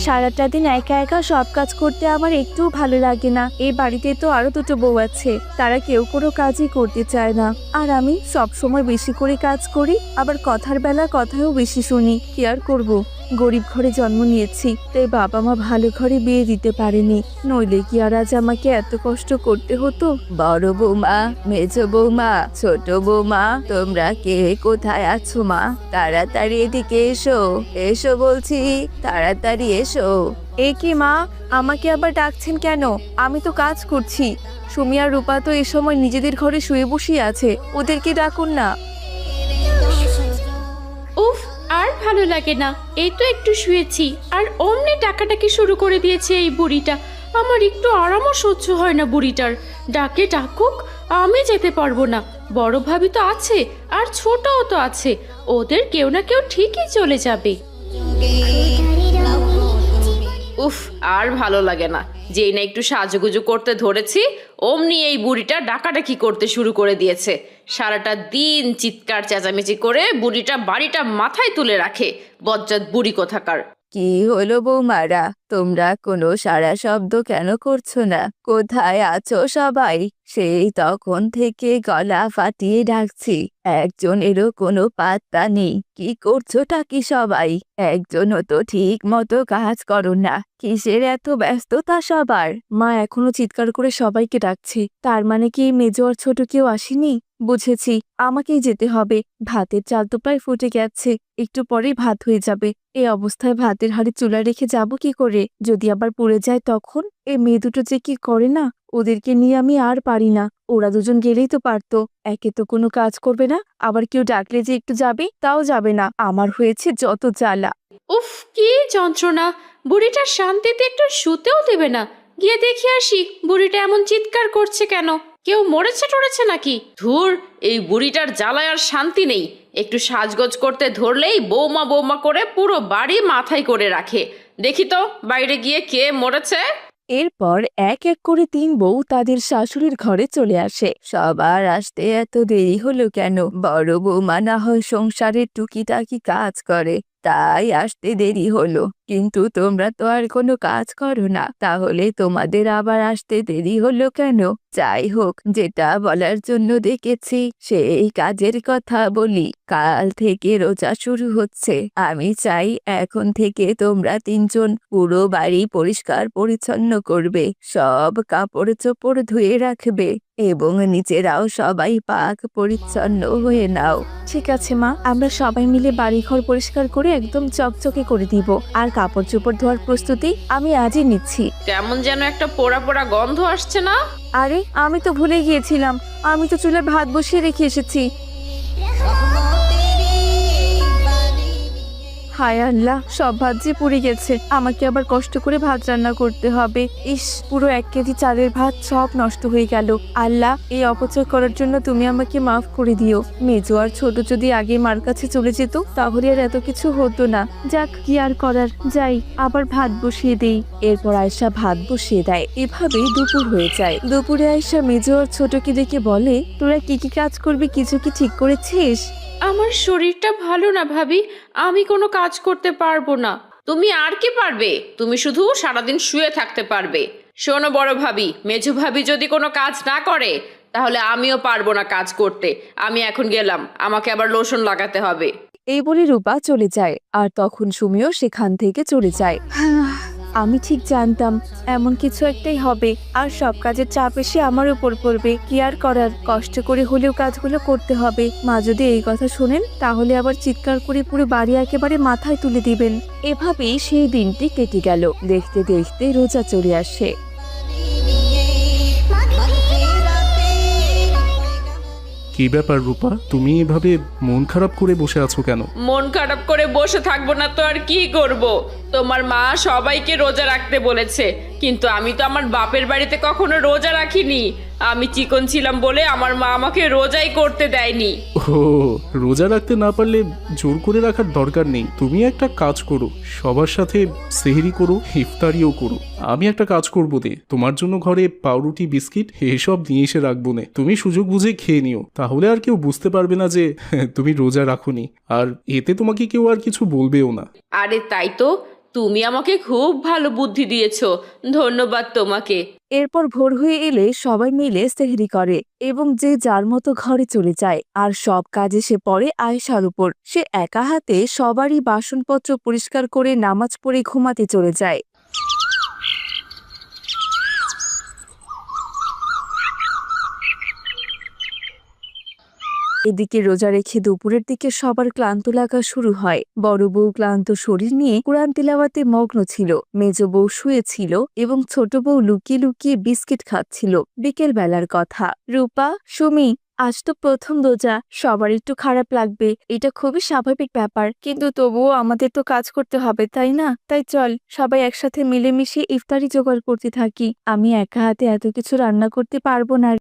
সারাটা দিন একা একা সব কাজ করতে আমার একটু ভালো লাগে না। এই বাড়িতে তো আরো দুটো বউ আছে, তারা কেউ কোনো কাজই করতে চায় না। আর আমি সব সময় বেশি করে কাজ করি, আবার কথার বেলা কথাও বেশি শুনি। কি আর করবো, গরিব ঘরে জন্ম নিয়েছি, তাই বাবা মা ভালো ঘরে বিয়ে দিতে পারেনি, নইলে কি আর আজ আমাকে এত কষ্ট করতে হতো। বড় বৌমা, মেজ বৌমা, ছোট বৌমা, তোমরা কে কোথায় আছো মা? তাড়াতাড়ি এদিকে এসো, এসো বলছি, তাড়াতাড়ি এসো। এ কি মা, আমাকে আবার ডাকছেন কেন? আমি তো কাজ করছি। সুমি আর রূপা তো এ সময় নিজেদের ঘরে শুয়ে বসে আছে, ওদেরকে ডাকুন না। উফ, আর ভালো লাগে না। এই তো একটু শুয়েছি আর অমনি ডাকাডাকি শুরু করে দিয়েছে এই বুড়িটা। আমার একটু আরামও সহ্য হয় না বুড়িটার। ডাকে ডাকুক, আমি যেতে পারবো না। বড় ভাবি তো আছে আর ছোটও তো আছে, ওদের কেউ না কেউ ঠিকই চলে যাবে। উফ, আর ভালো লাগে না। যেই না একটু সাজুগুজু করতে ধরেছি, অমনি এই বুড়িটা ডাকাডাকি করতে শুরু করে দিয়েছে। সারাটা দিন চিৎকার চেঁচামেচি করে বুড়িটা বাড়িটা মাথায় তুলে রাখে। বজ্জাত বুড়ি কোথাকার। কি হলো বৌমারা, তোমরা কোনো সাড়া শব্দ কেন করছো না? কোথায় আছো সবাই? সেই তখন থেকে গলা ফাটিয়ে ডাকছি, একজনেরও কোনো পাত্তা নেই। কি করছোটা কি সবাই? একজনও তো ঠিক মতো কাজ করো না, কিসের এত ব্যস্ততা সবার? মা এখনো চিৎকার করে সবাইকে ডাকছে, তার মানে কি মেজো আর ছোট কেউ আসেনি? বুঝেছি, আমাকেই যেতে হবে। ভাতের চাল তো প্রায় ফুটে গেছে, একটু পরেই ভাত হয়ে যাবে। এই অবস্থায় ভাতের হাঁড়ি চুলায় রেখে যাব কি করে? যদি আবার পুড়ে যায় তখন? এই মেয়ে দুটো যে কি করে না, ওদেরকে নিয়ে আমি আর পারি না। ওরা দুজন গেলেই তো পারতো, একে তো কোনো কাজ করবে না, আবার কেউ ডাকলে যে একটু যাবে তাও যাবে না। আমার হয়েছে যত জ্বালা। উফ, কি যন্ত্রণা! বুড়িটার শান্তিতে একটু শুতেও দেবে না। গিয়ে দেখে আসি বুড়িটা এমন চিৎকার করছে কেন। কেউ মরেছে টরেছে নাকি? ধুর, এই বুড়িটার জ্বালায় আর শান্তি নেই। একটু সাজগোজ করতে ধরলেই বৌমা বৌমা করে পুরো বাড়ি মাথায় করে রাখে। দেখি তো বাইরে গিয়ে কে মরেছে। এরপর এক এক করে 3 বউ তাদের শাশুড়ির ঘরে চলে আসে। সবার আসতে এত দেরি হলো কেন? বড় বৌমা না হয় সংসারের টুকিটাকি কাজ করে, তাই আসতে দেরি হলো। কিন্তু তোমরা তো আর কোনো কাজ করো না, তাহলে তোমাদের আবার আসতে দেরি হলো কেন? যাই হোক, যেটা বলার জন্য ডেকেছি সেই কাজের কথা বলি। কাল থেকে রোজা শুরু হচ্ছে। আমি চাই এখন থেকে তোমরা 3 জন পুরো বাড়ি পরিষ্কার পরিচ্ছন্ন করবে, সব কাপড় চোপড় ধুয়ে রাখবে এবং নিজেরাও সবাই পাক পরিচ্ছন্ন হয়ে নাও। ঠিক আছে মা, আমরা সবাই মিলে বাড়িঘর পরিষ্কার করে একদম চকচকে করে দিব। আর কাপড় চোপড় ধোয়ার প্রস্তুতি আমি আজই নিচ্ছি। কেমন যেন একটা পোড়া পোড়া গন্ধ আসছে না? আরে আমি তো ভুলে গিয়েছিলাম, আমি তো চুলায় ভাত বসিয়ে রেখে এসেছি। হায় আল্লাহ, সব ভাত যে পুড়ে গেছে, আমাকে আবার কষ্ট করে ভাত রান্না করতে হবে। ইস, পুরো 1 কেজি চালের ভাত সব নষ্ট হয়ে গেল। আল্লাহ, এই অপচয় করার জন্য তুমি আমাকে মাফ করে দিও। মেজো আর ছোট যদি আগে মার কাছে চলে যেত তাহলে আর এত কিছু হতো না। যাক, কি আর করার, যাই আবার ভাত বসিয়ে দেই। এরপর আয়েশা ভাত বসিয়ে দেয়। এভাবেই দুপুর হয়ে যায়। দুপুরে আয়েশা মেজো আর ছোটকে দেখে বলে, তোরা কি কি কাজ করবি কিছু কি ঠিক করেছিস? আমার শরীরটা ভালো না ভাবি, আমি কোনো কাজ করতে পারবো না। তুমি আর কি পারবে? তুমি শুধু সারাদিন শুয়ে থাকতে পারবে। শোনো বড় ভাবি, মেজো ভাবি যদি কোনো কাজ না করে তাহলে আমিও পারবো না কাজ করতে। আমি এখন গেলাম, আমাকে আবার লোশন লাগাতে হবে। এই বলে রূপা চলে যায়, আর তখন সুমিও সেখান থেকে চলে যায়। আমি ঠিক জানতাম এমন কিছু একটাই হবে, আর সব কাজের চাপ এসে আমার উপর পড়বে। কি আর করার, কষ্ট করে হলেও কাজগুলো করতে হবে। মা যদি এই কথা শোনেন তাহলে আবার চিৎকার করে পুরো বাড়ি একেবারে মাথায় তুলে দিবেন। এভাবেই সেই দিনটি কেটে গেল। দেখতে দেখতে রোজা চলে আসে। কি ব্যাপার রূপা, তুমি এভাবে মন খারাপ করে বসে আছো কেন? মন খারাপ করে বসে থাকবো না তো আর কি করব? তোমার মা সবাইকে রোজা রাখতে বলেছে, কিন্তু আমি তো আমার বাপের বাড়িতে কখনো রোজা রাখিনি। আমি চিকন ছিলাম বলে আমার মা আমাকে রোজাই করতে দেয়নি। ও, রোজা রাখতে না পারলে জোর করে রাখার দরকার নেই। তুমি একটা কাজ করো, সবার সাথে সেহরি করো, ইফতারিও করো। আমি একটা কাজ করবো দে, তোমার জন্য ঘরে পাউরুটি বিস্কিট এসব নিয়ে এসে রাখবো না। তুমি সুযোগ বুঝে খেয়ে নিও, তাহলে আর কেউ বুঝতে পারবে না যে তুমি রোজা রাখোনি, আর এতে তোমাকে কেউ আর কিছু বলবেও না। আরে তাই তো, তুমি আমাকে খুব ভালো বুদ্ধি দিয়েছো, ধন্যবাদ তোমাকে। এরপর ভোর হয়ে এলে সবাই মিলে সেহরি করে এবং যে যার মতো ঘরে চলে যায়। আর সব কাজে সে পড়ে আয়েশার উপর। সে একা হাতে সবারই বাসনপত্র পরিষ্কার করে নামাজ পড়ে ঘুমাতে চলে যায়। এদিকে রোজা রেখে দুপুরের দিকে সবার ক্লান্ত লাগা শুরু হয়। বড় বউ ক্লান্ত শরীর নিয়ে কুরআন তিলাওয়াতে মগ্ন ছিল, মেজ বউ শুয়েছিল এবং ছোট বউ লুকিয়ে লুকিয়ে বিস্কিট খাচ্ছিল। বিকেল বেলার কথা। রূপা, সুমি, আজ তো প্রথম রোজা, সবার একটু খারাপ লাগবে, এটা খুবই স্বাভাবিক ব্যাপার, কিন্তু তবুও আমাদের তো কাজ করতে হবে, তাই না? তাই চল সবাই একসাথে মিলেমিশে ইফতারি জোগাড় করতে থাকি। আমি একা হাতে এত কিছু রান্না করতে পারবো না।